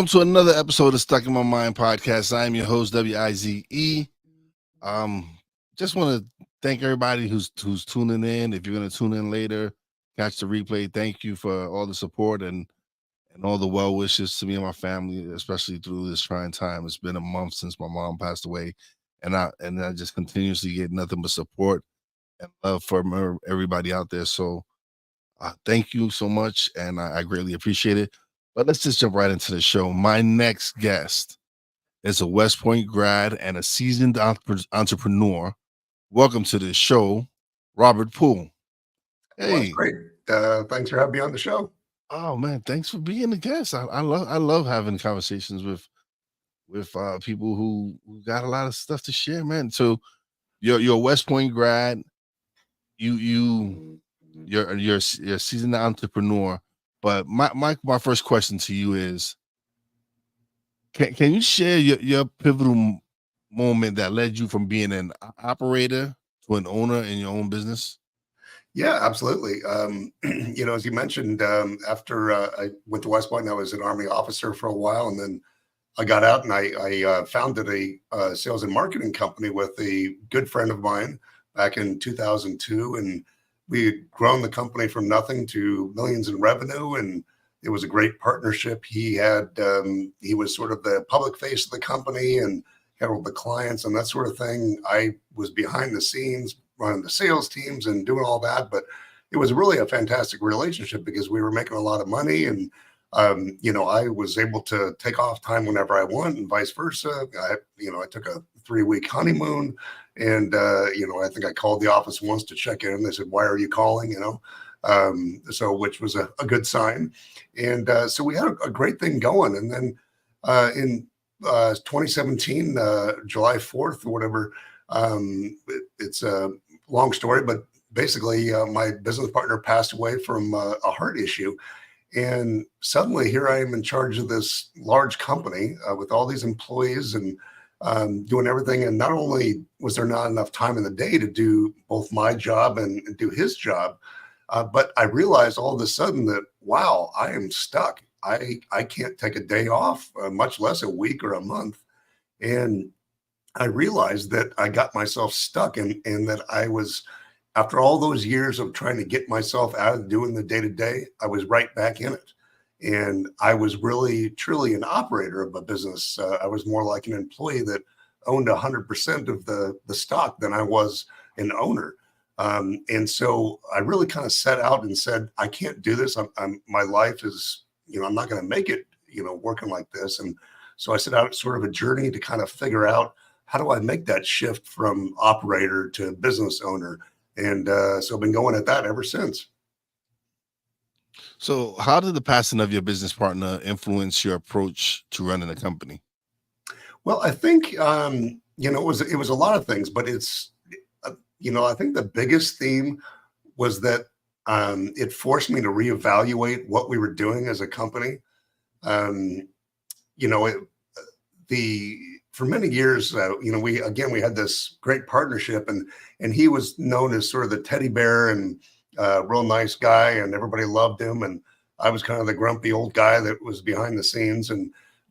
Welcome to another episode of Stuck in My Mind podcast. I am your host, WIZE. Just want to thank everybody who's tuning in. If you're going to tune in later, catch the replay. Thank you for all the support and all the well wishes to me and my family, especially through this trying time. It's been a month since my mom passed away, and I just continuously get nothing but support and love from everybody out there. So thank you so much, and I greatly appreciate it. But let's just jump right into the show. My next guest is a West Point grad and a seasoned entrepreneur. Welcome to the show, Robert Poole. Well, that's Hey, great. Thanks for having me on the show. oh man, thanks for being a guest. I love having conversations with people who got a lot of stuff to share, man. So you're a West Point grad. You're a seasoned entrepreneur. But my first question to you is, can you share your pivotal moment that led you from being an operator to an owner in your own business? Yeah, absolutely. As you mentioned, after I went to West Point, I was an Army officer for a while, and then I got out and I founded a sales and marketing company with a good friend of mine back in 2002, and we had grown the company from nothing to millions in revenue, and it was a great partnership. He was sort of the public face of the company and handled the clients and that sort of thing. I was behind the scenes running the sales teams and doing all that, but it was really a fantastic relationship because we were making a lot of money, and I was able to take off time whenever I want and vice versa. I took a 3-week honeymoon, and I think I called the office once to check in. They said, "Why are you calling?" So which was a good sign. And so we had a great thing going. And then in 2017, July 4th or whatever, it's a long story, but basically my business partner passed away from a heart issue. And suddenly here I am in charge of this large company with all these employees and doing everything. And not only was there not enough time in the day to do both my job and do his job, but I realized all of a sudden that, wow, I am stuck. I can't take a day off, much less a week or a month. And I realized that I got myself stuck and that I was, after all those years of trying to get myself out of doing the day to day, I was right back in it. And I was really, truly an operator of a business. I was more like an employee that owned 100% of the stock than I was an owner. And so I really kind of set out and said, I can't do this. My life is, I'm not going to make it, working like this. And so I set out sort of a journey to kind of figure out, how do I make that shift from operator to business owner? And so I've been going at that ever since. So how did the passing of your business partner influence your approach to running a company? Well, I think, it was a lot of things, but I think the biggest theme was that it forced me to reevaluate what we were doing as a company. Um, you know, it, the For many years, we had this great partnership, and he was known as sort of the teddy bear and real nice guy, and everybody loved him, and I was kind of the grumpy old guy that was behind the scenes,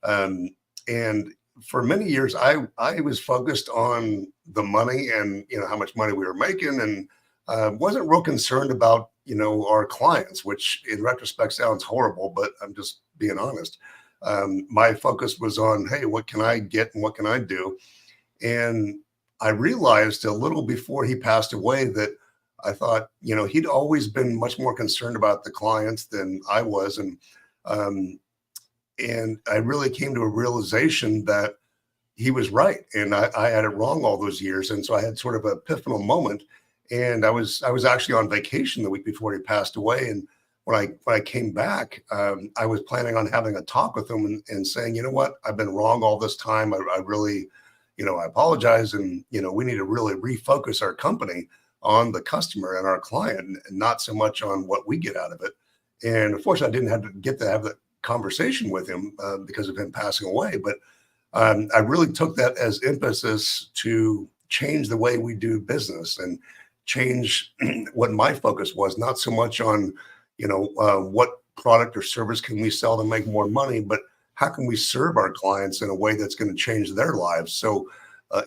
um, and for many years, I was focused on the money and how much money we were making, and wasn't real concerned about our clients, which in retrospect sounds horrible, but I'm just being honest. My focus was on, hey, what can I get and what can I do? And I realized a little before he passed away that I thought, he'd always been much more concerned about the clients than I was. Um, and I really came to a realization that he was right. And I had it wrong all those years. And so I had sort of a epiphanal moment. And I was actually on vacation the week before he passed away. And when I came back, I was planning on having a talk with him and saying, you know what, I've been wrong all this time. I really, I apologize. And, we need to really refocus our company on the customer and our client and not so much on what we get out of it. And unfortunately, I didn't get to have that conversation with him because of him passing away. But I really took that as emphasis to change the way we do business and change what my focus was, not so much on, what product or service can we sell to make more money, but how can we serve our clients in a way that's going to change their lives? So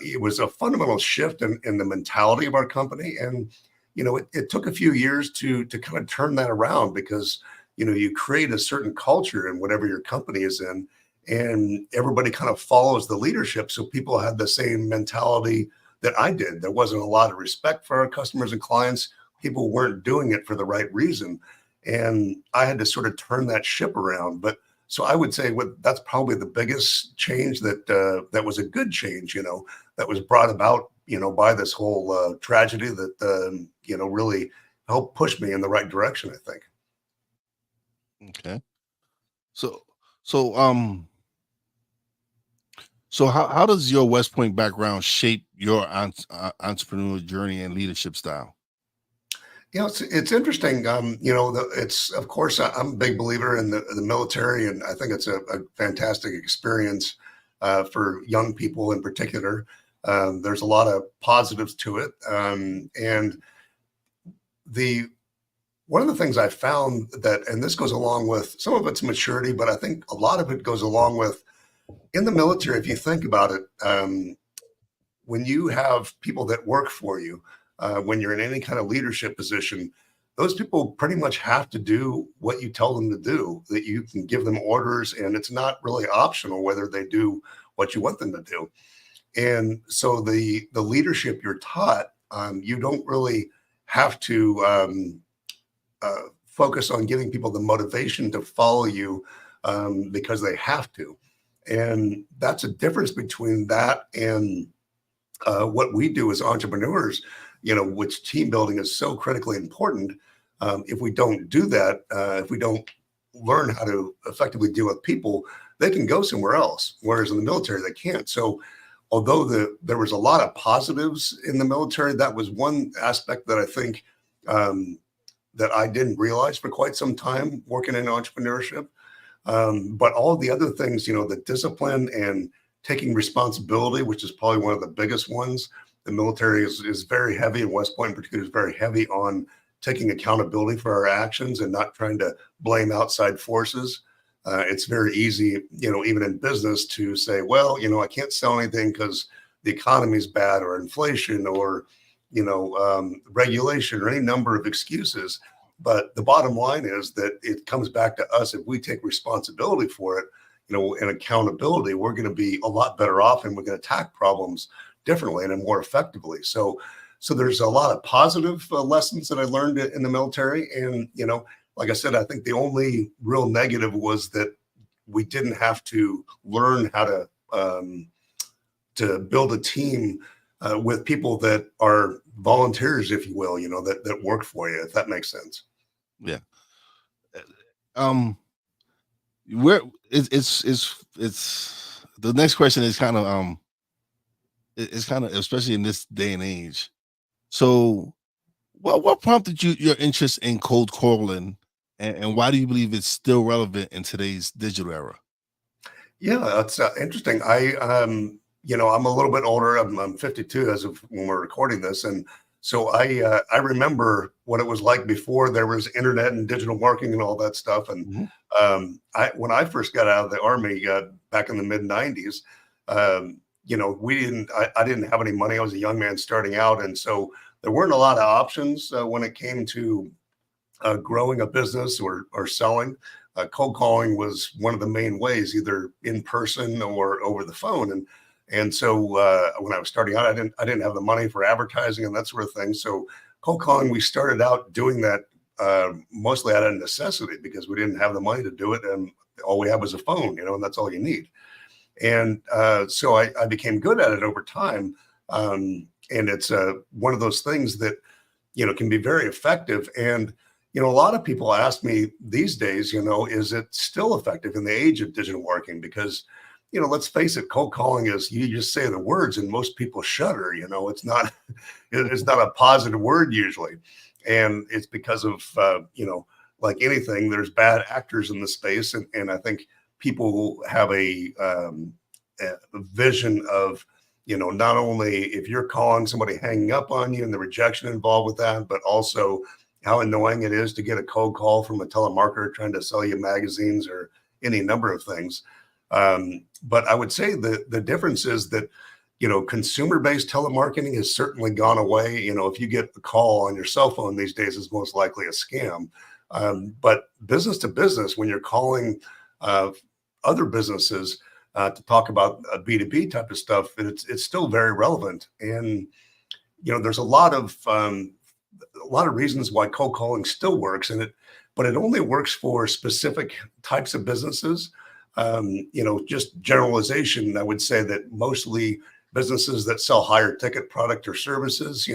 it was a fundamental shift in the mentality of our company. And, it took a few years to kind of turn that around because, you create a certain culture in whatever your company is in, and everybody kind of follows the leadership. So people had the same mentality that I did. There wasn't a lot of respect for our customers and clients. People weren't doing it for the right reason. And I had to sort of turn that ship around. But so I would say that's probably the biggest change that was a good change, that was brought about, by this whole tragedy that, really helped push me in the right direction, I think. Okay. So so so how does your West Point background shape your entrepreneurial journey and leadership style? It's interesting. It's of course I'm a big believer in the military, and I think it's a fantastic experience for young people in particular. There's a lot of positives to it, and the one of the things I found that, and this goes along with some of it's maturity, but I think a lot of it goes along with in the military. If you think about it, when you have people that work for you, when you're in any kind of leadership position, those people pretty much have to do what you tell them to do, that you can give them orders, and it's not really optional whether they do what you want them to do. And so the leadership you're taught, you don't really have to focus on giving people the motivation to follow you because they have to. And that's a difference between that and what we do as entrepreneurs, which team building is so critically important. If we don't do that, if we don't learn how to effectively deal with people, they can go somewhere else. Whereas in the military, they can't. So although there was a lot of positives in the military, that was one aspect that I think that I didn't realize for quite some time working in entrepreneurship. But all the other things, the discipline and taking responsibility, which is probably one of the biggest ones. The military is very heavy, and West Point in particular is very heavy on taking accountability for our actions and not trying to blame outside forces. It's very easy, even in business to say, well, I can't sell anything because the economy is bad or inflation or, regulation or any number of excuses. But the bottom line is that it comes back to us. If we take responsibility for it, and accountability, we're going to be a lot better off, and we're going to attack problems differently and more effectively. So there's a lot of positive lessons that I learned in the military. And, like I said, I think the only real negative was that we didn't have to learn how to build a team with people that are volunteers, if you will, that work for you, if that makes sense. Yeah. Where it's the next question is kind of it's kind of, especially in this day and age. So what prompted your interest in cold calling, and why do you believe it's still relevant in today's digital era? Yeah, that's interesting. I'm a little bit older. I'm 52 as of when we're recording this, and so I remember what it was like before there was internet and digital marketing and all that stuff. And Mhm. when I first got out of the Army back in the mid 90s, I didn't have any money. I was a young man starting out, and so there weren't a lot of options when it came to growing a business or selling. Cold calling was one of the main ways, either in person or over the phone. And so when I was starting out, I didn't have the money for advertising and that sort of thing. So cold calling, we started out doing that mostly out of necessity because we didn't have the money to do it, and all we had was a phone, and that's all you need. And so I became good at it over time, and it's one of those things that can be very effective. And a lot of people ask me these days, is it still effective in the age of digital marketing? Because let's face it, cold calling is you just say the words and most people shudder. It's not it's not a positive word usually, and it's because of like anything, there's bad actors in the space, and I think people have a vision of not only if you're calling somebody hanging up on you and the rejection involved with that, but also how annoying it is to get a cold call from a telemarketer trying to sell you magazines or any number of things. But I would say the difference is that, consumer-based telemarketing has certainly gone away. If you get a call on your cell phone these days, is most likely a scam. But business to business, when you're calling uh, other businesses to talk about a B2B type of stuff, it's still very relevant. And there's a lot of reasons why cold calling still works, but it only works for specific types of businesses. Just generalization, I would say that mostly businesses that sell higher ticket product or services,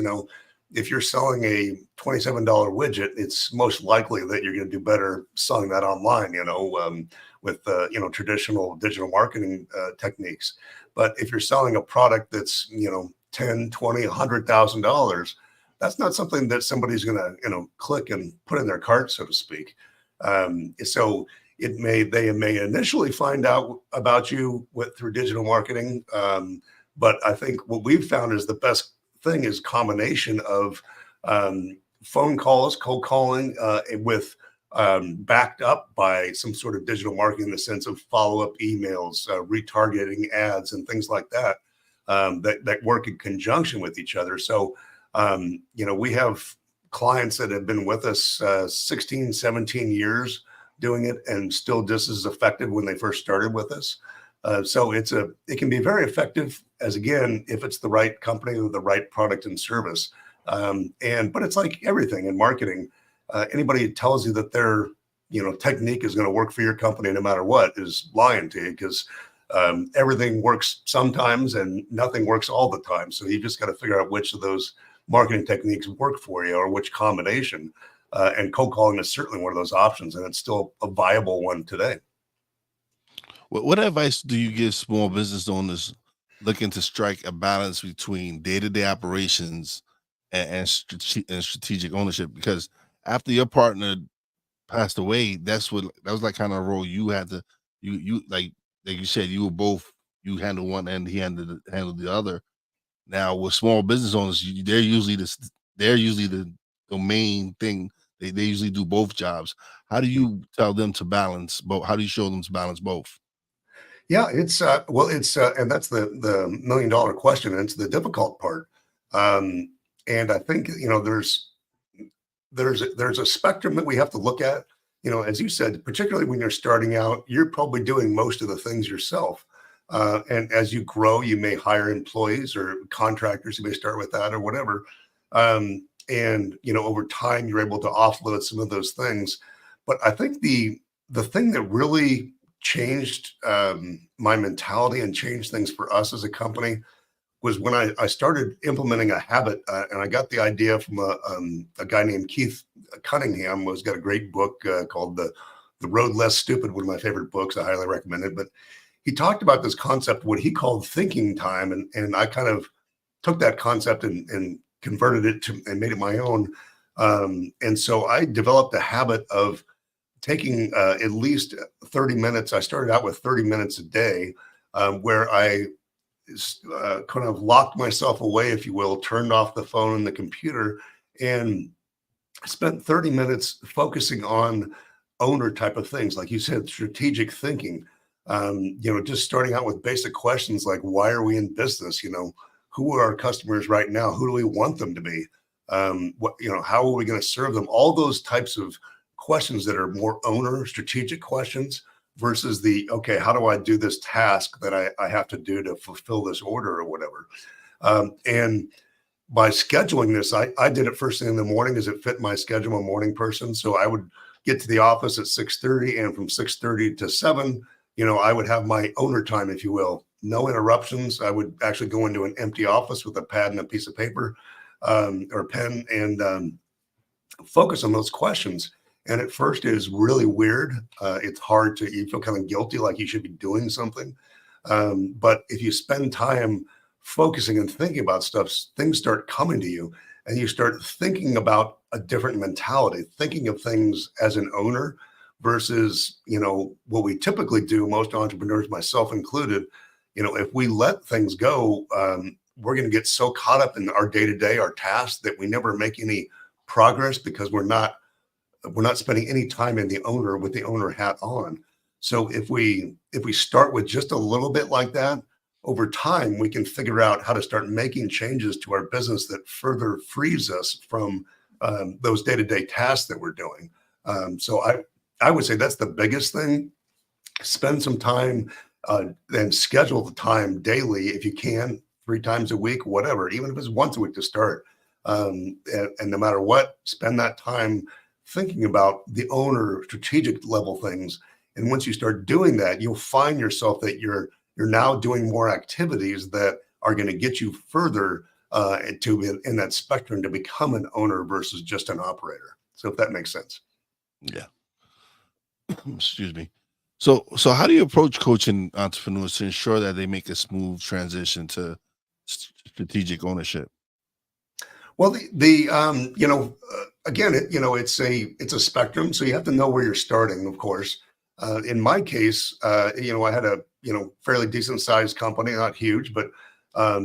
if you're selling a $27 widget, it's most likely that you're going to do better selling that online, with traditional digital marketing techniques. But if you're selling a product that's 10, 20, $100,000, that's not something that somebody's going to click and put in their cart, so to speak. So they may initially find out about you through digital marketing, but I think what we've found is the best thing is combination of phone calls, cold calling, with backed up by some sort of digital marketing in the sense of follow-up emails, retargeting ads, and things like that, that work in conjunction with each other. So, we have clients that have been with us 16, 17 years doing it and still just as effective when they first started with us. So it can be very effective again, if it's the right company with the right product and service. But it's like everything in marketing. Anybody who tells you that their technique is going to work for your company no matter what is lying to you, because everything works sometimes and nothing works all the time. So you just got to figure out which of those marketing techniques work for you, or which combination. And cold calling is certainly one of those options, and it's still a viable one today. What advice do you give small business owners looking to strike a balance between day-to-day operations and strategic ownership? Because after your partner passed away, that was like kind of a role you had to you like you said, you were both, you handled one end, he handled the other. Now with small business owners, they're usually the main thing. They usually do both jobs. How do you tell them to balance both? How do you show them to balance both? Yeah, and that's the $1 million question, and it's the difficult part. Um, and I think there's a spectrum that we have to look at. As you said, particularly when you're starting out, you're probably doing most of the things yourself. And as you grow, you may hire employees or contractors. You may start with that or whatever. And over time, you're able to offload some of those things. But I think the thing that really changed my mentality and changed things for us as a company was when I started implementing a habit, and I got the idea from a guy named Keith Cunningham, who's got a great book called The Road Less Stupid, one of my favorite books. I highly recommend it. But he talked about this concept, what he called thinking time, and I kind of took that concept and converted it and made it my own. And so I developed a habit of taking at least 30 minutes. I started out with 30 minutes a day, where I kind of locked myself away, if you will, turned off the phone and the computer, and spent 30 minutes focusing on owner type of things. Like you said, strategic thinking, just starting out with basic questions like, why are we in business? Who are our customers right now? Who do we want them to be? How are we going to serve them? All those types of questions that are more owner strategic questions versus okay, how do I do this task that I have to do to fulfill this order or whatever? And by scheduling this, I did it first thing in the morning as it fit my schedule. I'm a morning person. So I would get to the office at 6:30, and from 6:30 to 7, I would have my owner time, if you will. No interruptions. I would actually go into an empty office with a pad and a piece of paper, or pen, and focus on those questions. And at first it is really weird. It's hard you feel kind of guilty, like you should be doing something. But if you spend time focusing and thinking about stuff, things start coming to you, and you start thinking about a different mentality, thinking of things as an owner versus, what we typically do, most entrepreneurs, myself included, if we let things go, we're going to get so caught up in our day-to-day, our tasks, that we never make any progress because we're not spending any time with the owner hat on. So if we start with just a little bit like that, over time we can figure out how to start making changes to our business that further frees us from those day-to-day tasks that we're doing. So I would say that's the biggest thing. Spend some time and schedule the time daily if you can, 3 times a week, whatever, even if it's once a week to start. And no matter what, spend that time thinking about the owner strategic level things. And once you start doing that, you'll find yourself that you're now doing more activities that are going to get you further to in that spectrum to become an owner versus just an operator. So if that makes sense. Yeah. Excuse me. So how do you approach coaching entrepreneurs to ensure that they make a smooth transition to strategic ownership? Well, again, it's a spectrum, so you have to know where you're starting, of course. In my case, I had a fairly decent sized company, not huge, but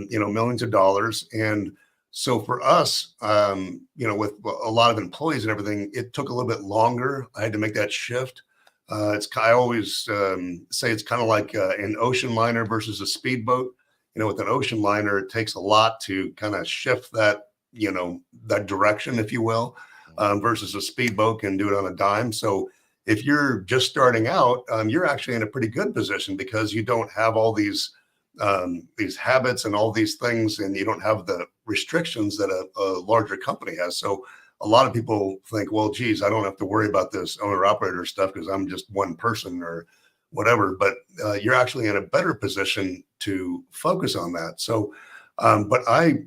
millions of dollars, and so for us, with a lot of employees and everything, it took a little bit longer. I had to make that shift. I always say it's kind of like an ocean liner versus a speedboat. With an ocean liner, it takes a lot to kind of shift that direction, if you will, versus a speedboat can do it on a dime. So if you're just starting out, you're actually in a pretty good position because you don't have all these habits and all these things, and you don't have the restrictions that a larger company has. So a lot of people think, well, geez, I don't have to worry about this owner operator stuff because I'm just one person or whatever. But you're actually in a better position to focus on that. So, but I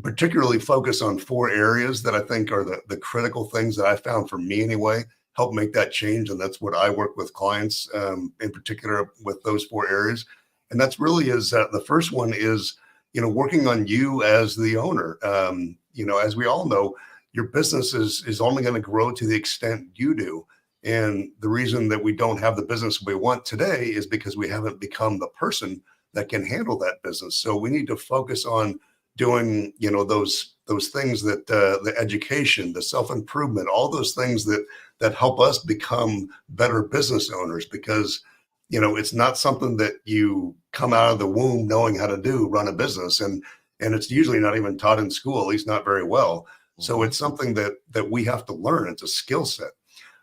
particularly focus on 4 areas that I think are the critical things that I found for me anyway, help make that change. And that's what I work with clients in particular with those 4 areas. And that's really the first one is, working on you as the owner. As we all know, your business is only going to grow to the extent you do. And the reason that we don't have the business we want today is because we haven't become the person that can handle that business. So we need to focus on doing, those things that the education, the self-improvement, all those things that help us become better business owners, because it's not something that you come out of the womb knowing how to run a business, and it's usually not even taught in school, at least not very well. So it's something that we have to learn. It's a skill set.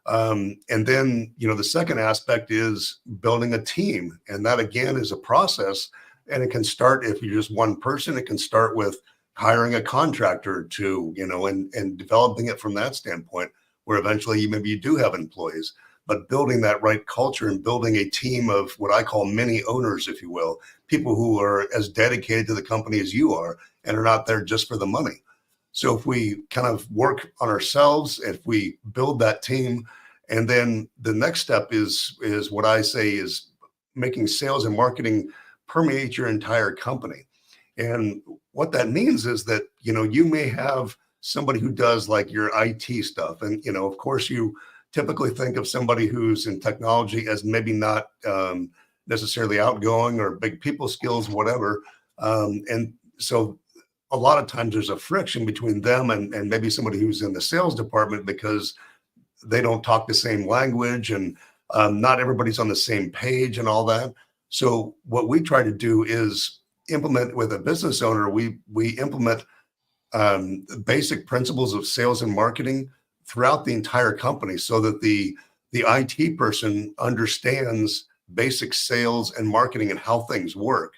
And then, the second aspect is building a team. And that again is a process. And it can start, if you're just one person, it can start with hiring a contractor to, and developing it from that standpoint, where eventually maybe you do have employees, but building that right culture and building a team of what I call mini owners, if you will, people who are as dedicated to the company as you are and are not there just for the money. So if we kind of work on ourselves, if we build that team, and then the next step is what I say is making sales and marketing permeate your entire company. And what that means is that, you may have somebody who does like your IT stuff. And, of course, you typically think of somebody who's in technology as maybe not necessarily outgoing or big people skills, whatever. And so a lot of times there's a friction between them and maybe somebody who's in the sales department because they don't talk the same language, and not everybody's on the same page and all that. So what we try to do is implement with a business owner. We implement basic principles of sales and marketing throughout the entire company, so that the IT person understands basic sales and marketing and how things work,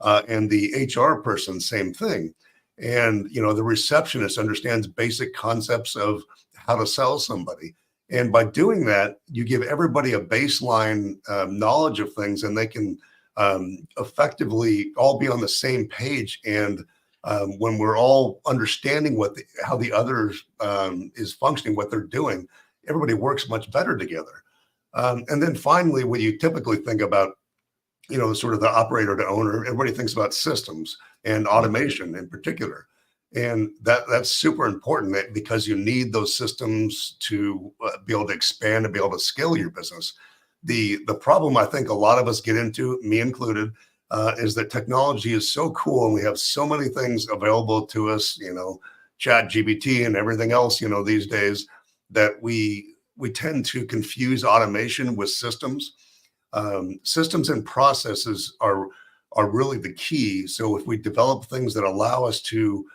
and the HR person, same thing. And the receptionist understands basic concepts of how to sell somebody. And by doing that, you give everybody a baseline knowledge of things, and they can effectively all be on the same page. And when we're all understanding how the other is functioning, what they're doing, everybody works much better together. And then finally, when you typically think about, sort of the operator to owner, everybody thinks about systems and automation in particular. And that's super important, because you need those systems to be able to expand and be able to scale your business. The problem I think a lot of us get into, me included, is that technology is so cool and we have so many things available to us, chat GPT and everything else, these days, that we tend to confuse automation with systems. Systems and processes are really the key. So if we develop things that allow us to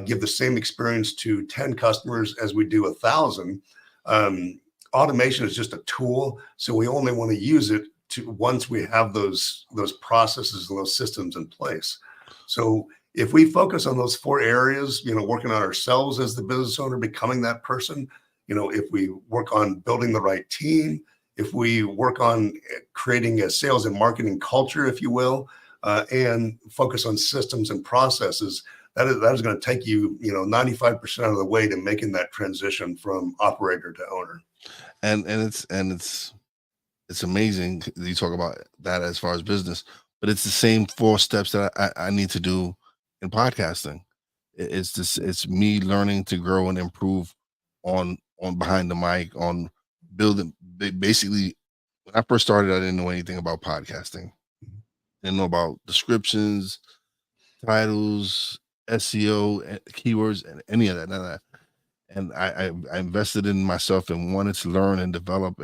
give the same experience to 10 customers as we do 1,000, automation is just a tool. So we only want to use it to once we have those processes and those systems in place. So if we focus on those four areas, working on ourselves as the business owner, becoming that person, if we work on building the right team, if we work on creating a sales and marketing culture, if you will, and focus on systems and processes, that is going to take you, 95% of the way to making that transition from operator to owner. And it's amazing that you talk about that as far as business, but it's the same 4 steps that I need to do in podcasting. It's me learning to grow and improve on behind the mic, on building. Basically, when I first started, I didn't know anything about podcasting. Didn't know about descriptions, titles, SEO, keywords, and any of that. None of that. And I invested in myself and wanted to learn and develop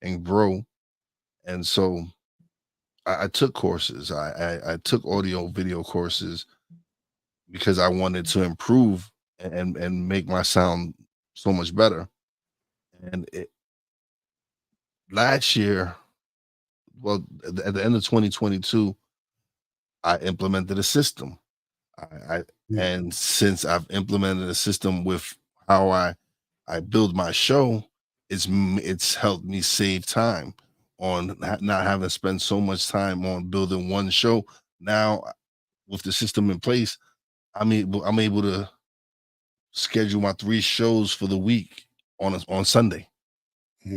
and grow. And so I took courses. I took audio video courses because I wanted to improve and make my sound so much better. And last year, well, at the end of 2022, I implemented a system. I Yeah. and since I've implemented a system with how I build my show, it's helped me save time on not having to spend so much time on building one show. Now with the system in place, I'm able to schedule my 3 shows for the week on Sunday.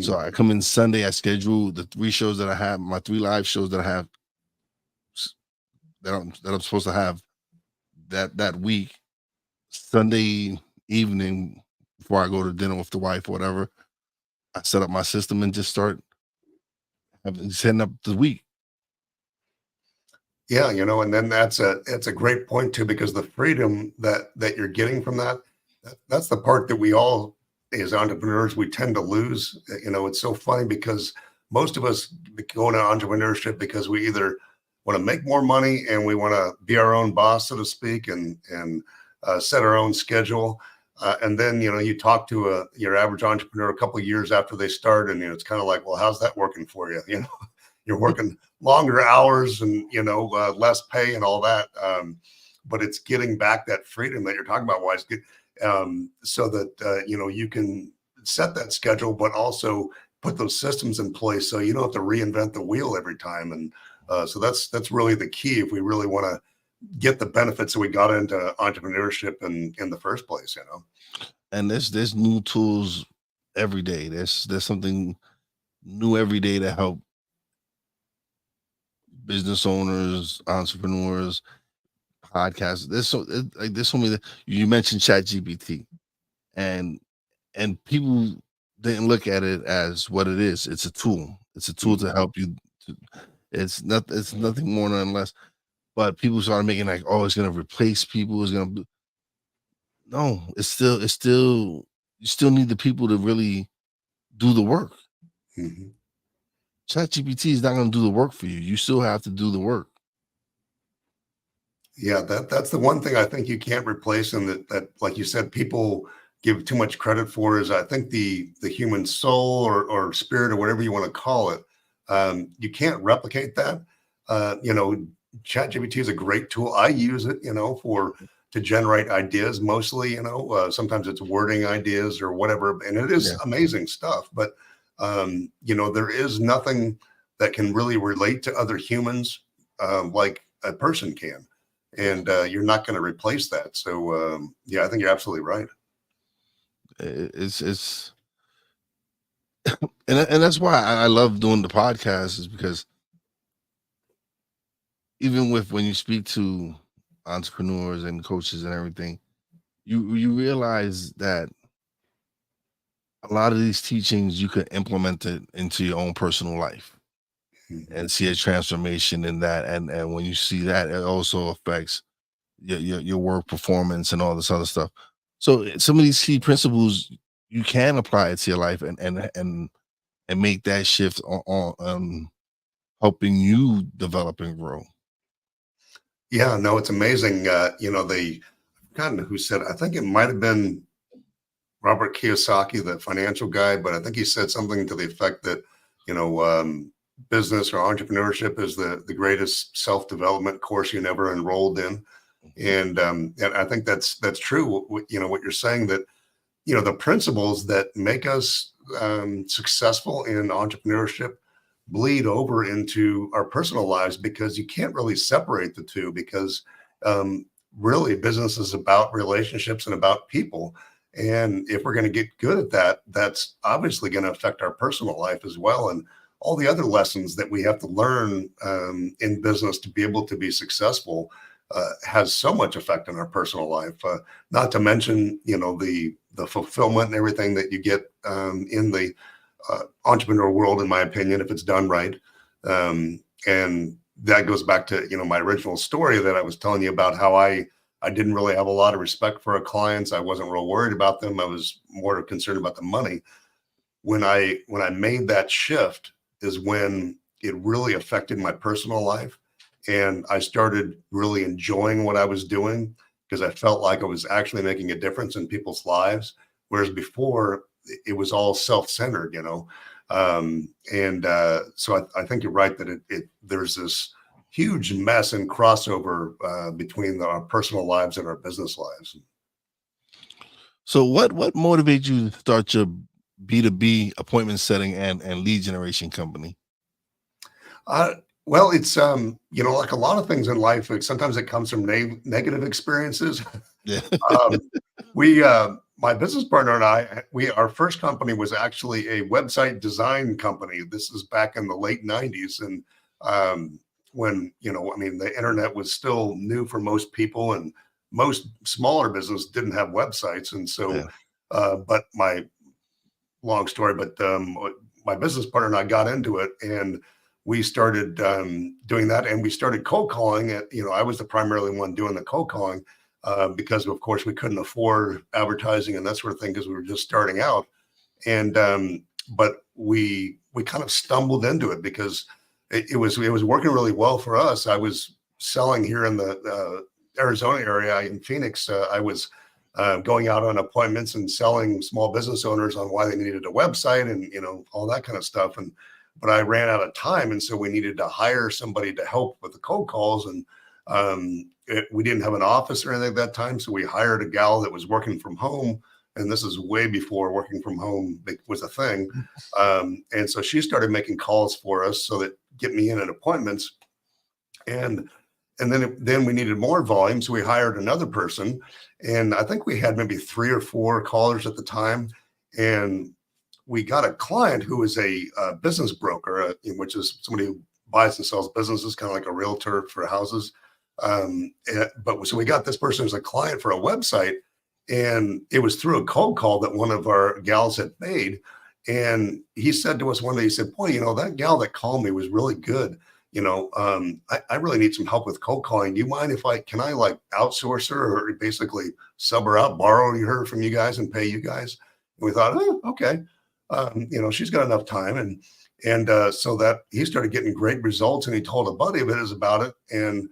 So Mhm. I come in Sunday, I schedule the 3 shows that I have, my 3 live shows that I have that I'm supposed to have that week. Sunday evening before I go to dinner with the wife or whatever, I set up my system and just start setting up the week. Yeah, and then it's a great point too, because the freedom that you're getting from that's the part that we all as entrepreneurs we tend to lose. It's so funny because most of us go into entrepreneurship because we either want to make more money and we want to be our own boss, so to speak, and set our own schedule. And then you talk to your average entrepreneur a couple of years after they start, and it's kind of like, well, how's that working for you? You're working longer hours and less pay and all that, but it's getting back that freedom that you're talking about, wise, so that you can set that schedule but also put those systems in place so you don't have to reinvent the wheel every time. And so that's really the key if we really want to get the benefits that we got into entrepreneurship in the first place. And there's new tools every day. There's something new every day to help business owners, entrepreneurs, podcasts. There's so many. You mentioned Chat GPT, and people didn't look at it as what it is. It's a tool. It's a tool to help you. To, it's nothing more than less. But people started making like, oh, it's gonna replace people. It's gonna no. It's still you still need the people to really do the work. Mhm. ChatGPT is not gonna do the work for you. You still have to do the work. Yeah, that's the one thing I think you can't replace, and that like you said, people give too much credit for is I think the human soul or spirit or whatever you want to call it. You can't replicate that. ChatGPT is a great tool. I use it, for to generate ideas mostly. Sometimes it's wording ideas or whatever, and it is Yeah. amazing stuff. But there is nothing that can really relate to other humans like a person can, and you're not going to replace that. So yeah, I think you're absolutely right. It's and that's why I love doing the podcast is because even with when you speak to entrepreneurs and coaches and everything, you realize that a lot of these teachings you could implement it into your own personal life Mhm. and see a transformation in that. And when you see that, it also affects your work performance and all this other stuff. So some of these key principles you can apply it to your life and make that shift on helping you develop and grow. Yeah, no, it's amazing. I've forgotten who said, I think it might have been Robert Kiyosaki, the financial guy, but I think he said something to the effect that, you know, business or entrepreneurship is the greatest self-development course you never enrolled in. And I think that's true. What you're saying, that, the principles that make us successful in entrepreneurship bleed over into our personal lives, because you can't really separate the two, because um, really business is about relationships and about people. And if we're going to get good at that, that's obviously going to affect our personal life as well. And all the other lessons that we have to learn in business to be able to be successful has so much effect on our personal life. Not to mention, the fulfillment and everything that you get in the entrepreneurial world, in my opinion, if it's done right. And that goes back to, my original story that I was telling you about, how I didn't really have a lot of respect for our clients. I wasn't real worried about them. I was more concerned about the money. When I made that shift is when it really affected my personal life. And I started really enjoying what I was doing, because I felt like I was actually making a difference in people's lives. Whereas before, it was all self-centered, So I think you're right that there's this huge mess and crossover between our personal lives and our business lives. So what motivates you to start your B2B appointment setting and lead generation company? Uh, well, it's like a lot of things in life, sometimes it comes from negative experiences. Yeah. um, we My business partner and our first company was actually a website design company. This is back in the late 90s. And when, the internet was still new for most people, and most smaller business didn't have websites. And so, Yeah. but my long story, but my business partner and I got into it, and we started doing that, and we started cold calling it. I was the primarily one doing the cold calling, because of course we couldn't afford advertising and that sort of thing, because we were just starting out. And but we kind of stumbled into it, because it was working really well for us. I was selling here in the Arizona area, in Phoenix. I was going out on appointments and selling small business owners on why they needed a website, and all that kind of stuff. And but I ran out of time, and so we needed to hire somebody to help with the cold calls. And we didn't have an office or anything at that time, so we hired a gal that was working from home. And this is way before working from home was a thing. And so she started making calls for us, so that get me in at appointments. And then we needed more volume, so we hired another person. And I think we had maybe 3 or 4 callers at the time. And we got a client who was a business broker, which is somebody who buys and sells businesses, kind of like a realtor for houses. But so we got this person as a client for a website, and it was through a cold call that one of our gals had made. And he said to us one day, he said, "Boy, that gal that called me was really good. I really need some help with cold calling. Do you mind if can I like outsource her, or basically sub her out, borrow her from you guys and pay you guys?" And we thought, "Oh, okay." She's got enough time. So that he started getting great results, and he told a buddy of his about it. And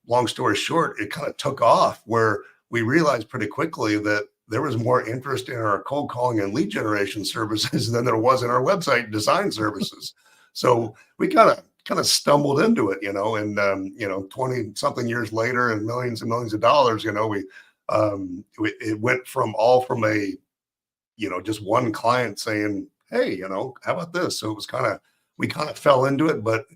long story short, it kind of took off, where we realized pretty quickly that there was more interest in our cold calling and lead generation services than there was in our website design services. So we kind of stumbled into it, and 20 something years later, and millions of dollars, it went from a just one client saying, "Hey, how about this?" So it was we kind of fell into it. But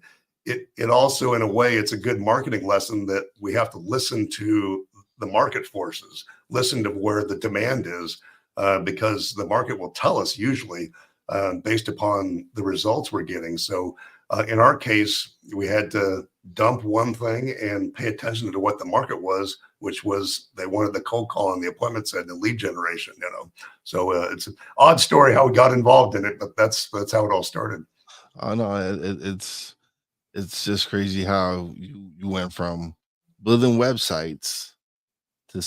it also, in a way, it's a good marketing lesson, that we have to listen to the market forces, listen to where the demand is, because the market will tell us usually, based upon the results we're getting. So in our case, we had to dump one thing and pay attention to what the market was, which was they wanted the cold call and the appointment set and the lead generation. So it's an odd story how we got involved in it, but that's how it all started. I know it's just crazy how you went from building websites to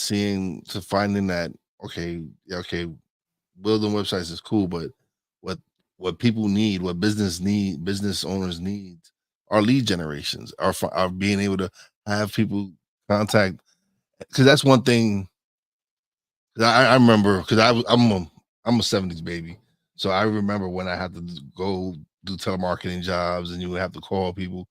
finding that, okay, yeah, okay, building websites is cool, but what what people need, what business owners need, are lead generations, are being able to have people contact. Because that's one thing. 'Cause I remember, because I'm a '70s baby, so I remember when I had to go do telemarketing jobs, and you would have to call people.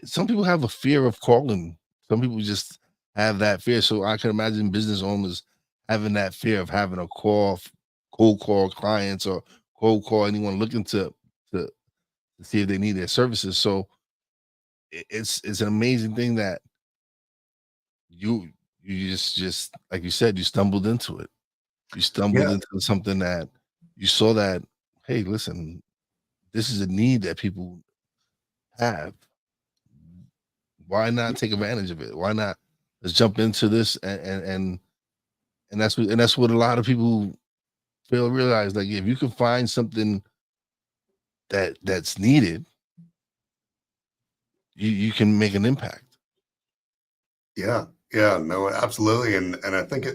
Some people have a fear of calling. Some people just have that fear. So I can imagine business owners having that fear of having a cold call clients, or cold call anyone looking to see if they need their services. So it's an amazing thing that you you just like you said, you stumbled into it. You stumbled Yeah, into something that you saw that, hey, listen, this is a need that people have. Why not take advantage of it? Why not let's jump into this, and that's what a lot of people fail to realize. Like, if you can find something that's needed, you can make an impact. yeah, yeah. No, absolutely. And I think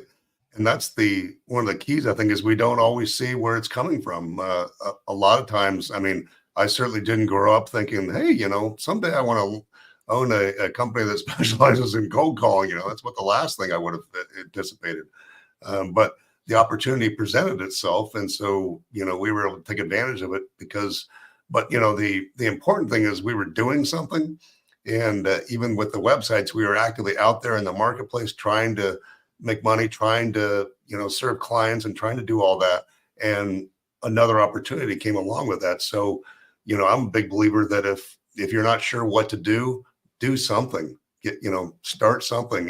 and that's the one of the keys. I think is we don't always see where it's coming from. A lot of times, I mean, I certainly didn't grow up thinking, hey, someday I want to own a company that specializes in cold calling. That's what the last thing I would have anticipated. But the opportunity presented itself, and so we were able to take advantage of it because. But the important thing is we were doing something, and even with the websites, we were actively out there in the marketplace trying to make money, trying to serve clients, and trying to do all that. And another opportunity came along with that. So I'm a big believer that if you're not sure what to do something. Start something.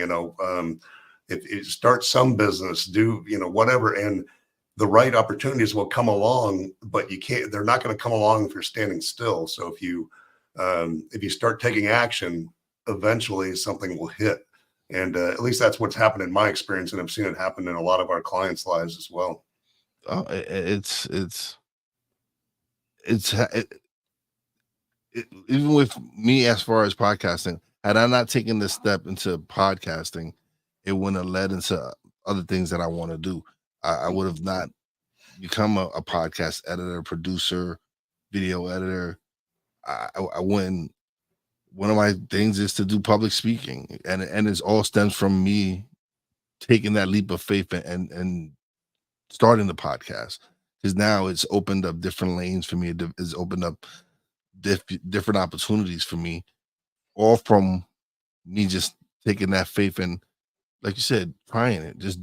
If start some business, do whatever, and the right opportunities will come along, but they're not going to come along if you're standing still. So if you start taking action, eventually something will hit. And at least that's what's happened in my experience, and I've seen it happen in a lot of our clients' lives as well. Oh, it's ha- even with me, as far as podcasting, had I not taken this step into podcasting, it wouldn't have led into other things that I want to do. I would have not become a podcast editor, producer, video editor. I wouldn't. One of my things is to do public speaking, and it all stems from me taking that leap of faith, and starting the podcast, because now it's opened up different lanes for me. It's opened up different opportunities for me, all from me just taking that faith and, like you said, trying it, just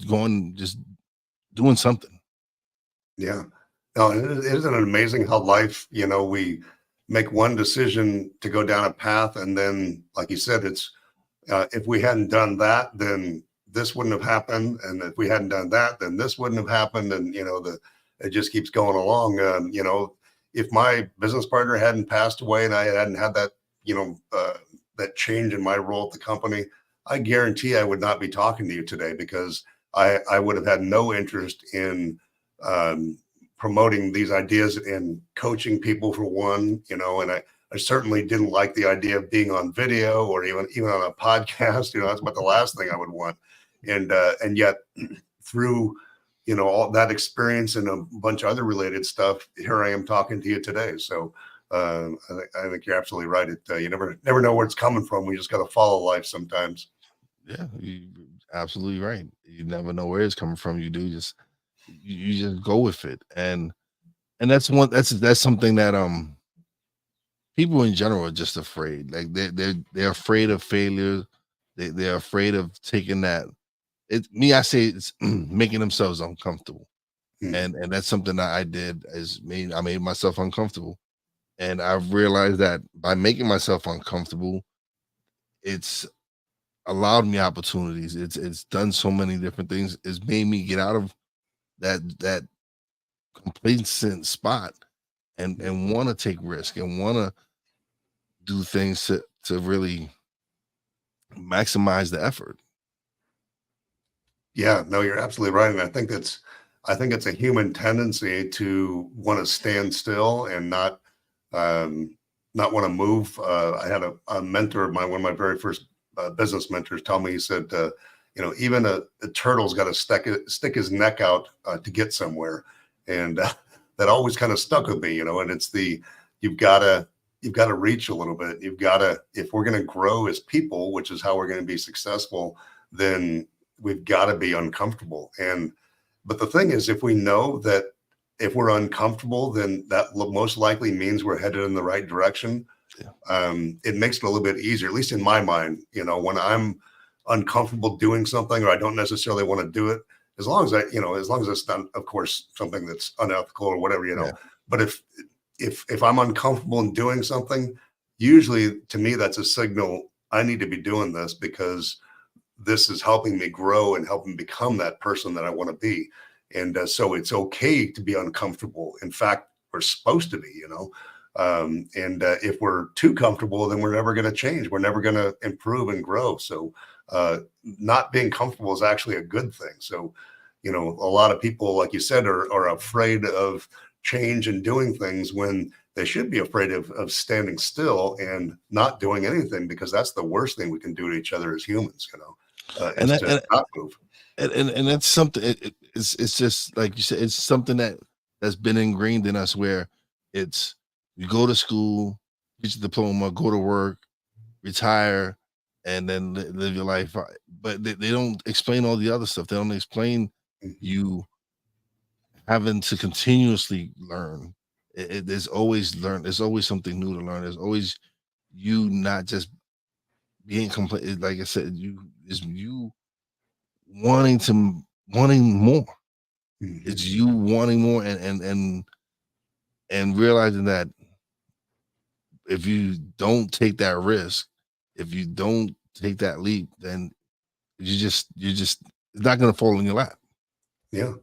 doing something. Yeah. No, isn't it amazing how life, we make one decision to go down a path, and then, like you said, it's if we hadn't done that, then this wouldn't have happened, and if we hadn't done that, then this wouldn't have happened, and it just keeps going along. If my business partner hadn't passed away and I hadn't had that, that change in my role at the company, I guarantee I would not be talking to you today, because I would have had no interest in um, promoting these ideas and coaching people, for one, and I certainly didn't like the idea of being on video, or even on a podcast. That's about the last thing I would want. And yet, through all that experience and a bunch of other related stuff, here I am talking to you today. So I think you're absolutely right. You never know where it's coming from. We just got to follow life sometimes. Yeah, you absolutely right. You never know where it's coming from. You do just you just go with it, and that's something that people in general are just afraid. Like they're afraid of failure. They're afraid of taking that. I say it's making themselves uncomfortable, Hmm. and that's something that I did. I made myself uncomfortable, and I've realized that by making myself uncomfortable, it's allowed me opportunities. It's done so many different things. It's made me get out of that complacent spot, and want to take risk, and want to do things to really maximize the effort. Yeah, no, you're absolutely right. And I think it's a human tendency to want to stand still and um, not want to move. I had a mentor of mine, one of my very first business mentors, tell me, he said, even a turtle's got to stick his neck out to get somewhere. And that always kind of stuck with me, and it's you've got to you've got to reach a little bit. You've got to, if we're going to grow as people, which is how we're going to be successful, then we've got to be uncomfortable. But the thing is, if we know that if we're uncomfortable, then that most likely means we're headed in the right direction. It makes it a little bit easier, at least in my mind, when I'm uncomfortable doing something, or I don't necessarily want to do it, as long as as long as it's not, of course, something that's unethical or whatever, but if I'm uncomfortable in doing something, usually to me, that's a signal I need to be doing this, because this is helping me grow and helping become that person that I want to be. And so it's okay to be uncomfortable. In fact, we're supposed to be, if we're too comfortable, then we're never going to change. We're never going to improve and grow. So not being comfortable is actually a good thing. So, a lot of people, like you said, are afraid of change and doing things, when they should be afraid of standing still and not doing anything, because that's the worst thing we can do to each other as humans, and is that, to not move. and that's something. It's just like you said. It's something that's been ingrained in us, where it's you go to school, get your diploma, go to work, retire, and then live your life. But they don't explain all the other stuff. They don't explain you having to continuously learn. There's always There's always something new to learn. There's always you not just being complete. Like I said, you wanting more. It's you wanting more, and realizing that if you don't take that risk, if you don't take that leap, then you just it's not going to fall in your lap. Yeah.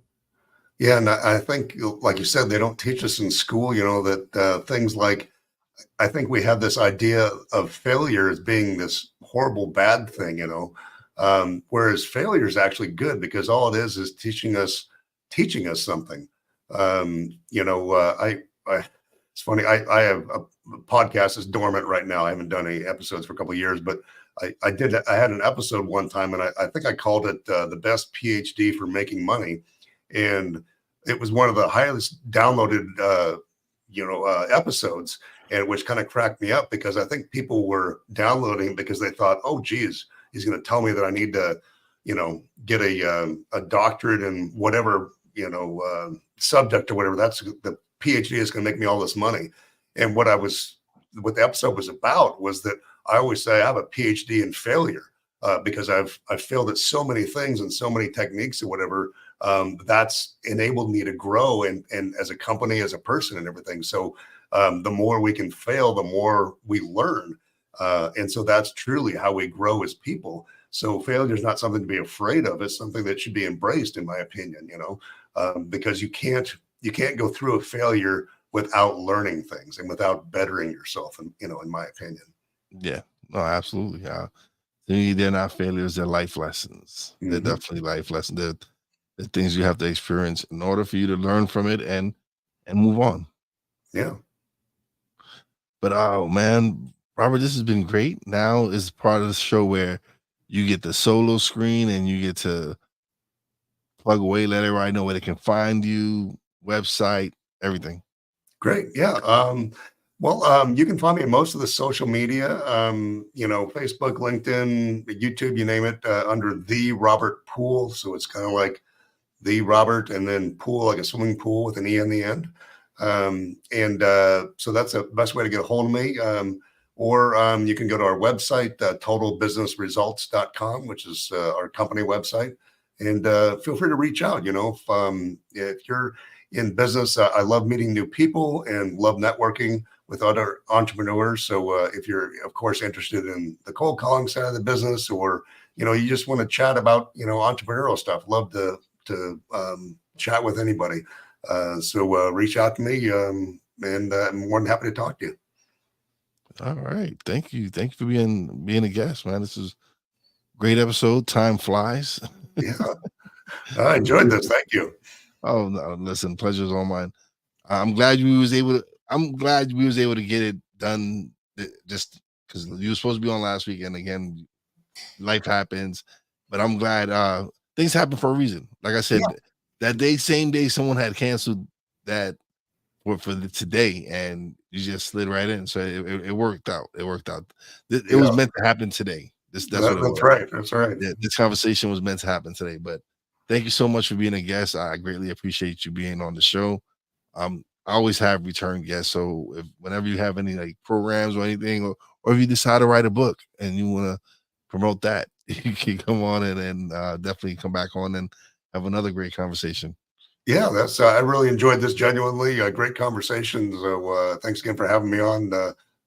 Yeah. And I think, like you said, they don't teach us in school, that things like, I think we have this idea of failure as being this horrible, bad thing, whereas failure is actually good, because all it is teaching us something. It's funny. I have a podcast that's dormant right now. I haven't done any episodes for a couple of years, but I had an episode one time, and I think I called it the best PhD for making money. And it was one of the highest downloaded, episodes, and which kind of cracked me up, because I think people were downloading because they thought, oh, geez, he's going to tell me that I need to, get a doctorate in whatever, subject or whatever. That's the PhD is going to make me all this money. And what the episode was about was that I always say I have a PhD in failure, because I've failed at so many things and so many techniques or whatever. That's enabled me to grow and as a company, as a person, and everything. So the more we can fail, the more we learn. And so that's truly how we grow as people. So failure is not something to be afraid of. It's something that should be embraced, in my opinion, because you can't go through a failure without learning things and without bettering yourself. And, in my opinion. Yeah, no, absolutely. To me, they're not failures, they're life lessons. They're definitely life lessons. They're things you have to experience in order for you to learn from it and move on. Yeah. But oh man, Robert, this has been great. Now is part of the show where you get the solo screen and you get to plug away, let everybody know where they can find you, website, everything. Great. Yeah. You can find me in most of the social media, Facebook, LinkedIn, YouTube, you name it, under the Robert Poole. So it's kind of like the Robert and then pool, like a swimming pool with an E on the end. So that's the best way to get a hold of me. Or you can go to our website, totalbusinessresults.com, which is our company website. And feel free to reach out. If you're in business, I love meeting new people and love networking with other entrepreneurs. So if you're, of course, interested in the cold calling side of the business, or, you just want to chat about, entrepreneurial stuff, love to chat with anybody. So reach out to me, and I'm more than happy to talk to you. All right. Thank you. Thank you for being a guest, man. This is a great episode. Time flies. Yeah. I enjoyed this. Thank you. Oh no, listen, pleasure's all mine. I'm glad we was able to get it done, just because you were supposed to be on last week, and again, life happens. But I'm glad things happen for a reason. Like I said, Yeah. that same day someone had canceled that for the today, and you just slid right in. So it worked out. It worked out. It was Yeah, meant to happen today. That's what it that's was. right. That's right. Yeah, this conversation was meant to happen today. But thank you so much for being a guest. I greatly appreciate you being on the show. I always have return guests. So whenever you have any like programs or anything, or if you decide to write a book and you want to promote that, you can come on and definitely come back on and have another great conversation. Yeah, that's I really enjoyed this genuinely. Great conversation. So thanks again for having me on.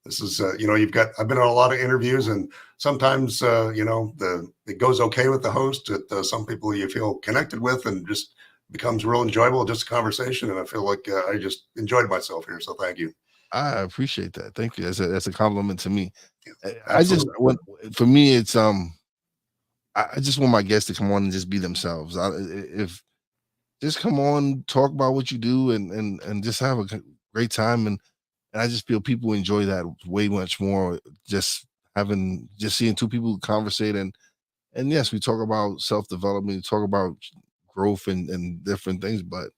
This is you've got I've been on a lot of interviews, and sometimes the it goes okay with the host. Some people you feel connected with, and just becomes real enjoyable, just a conversation. And I feel like I just enjoyed myself here. So thank you. I appreciate that. Thank you. That's a compliment to me. I just Absolutely. want for me, it's I just want my guests to come on and just be themselves. If just come on, talk about what you do, and just have a great time. And I just feel people enjoy that way much more. Just seeing two people conversate, and yes, we talk about self development, we talk about growth and different things, but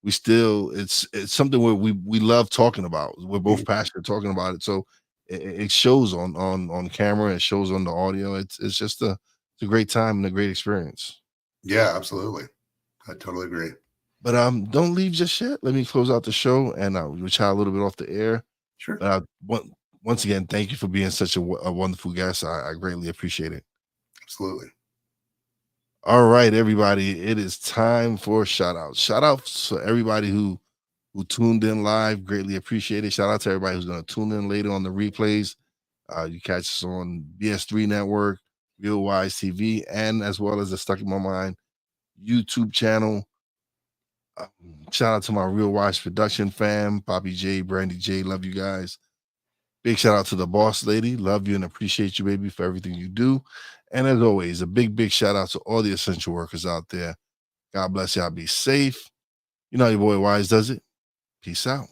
we still it's something where we love talking about. We're both Mhm. passionate talking about it, so it shows on camera. It shows on the audio. It's just it's a great time and a great experience. Yeah, absolutely. I totally agree. But don't leave just yet. Let me close out the show, and we'll chat a little bit off the air. Sure. But once again, thank you for being such a wonderful guest. I greatly appreciate it. Absolutely. All right, everybody, it is time for shout outs. Shout outs to everybody who tuned in live. Greatly appreciate it. Shout out to everybody who's going to tune in later on the replays. You catch us on BS3 Network, Real Wise TV, and as well as the Stuck in My Mind YouTube channel. Um, Shout out to my Real Wise production fam, Poppy J, Brandy J. Love you guys. Big shout out to the boss lady. Love you and appreciate you, baby, for everything you do. And as always, a big shout out to all the essential workers out there. God bless y'all. Be safe. You know how your boy Wise does it. Peace out.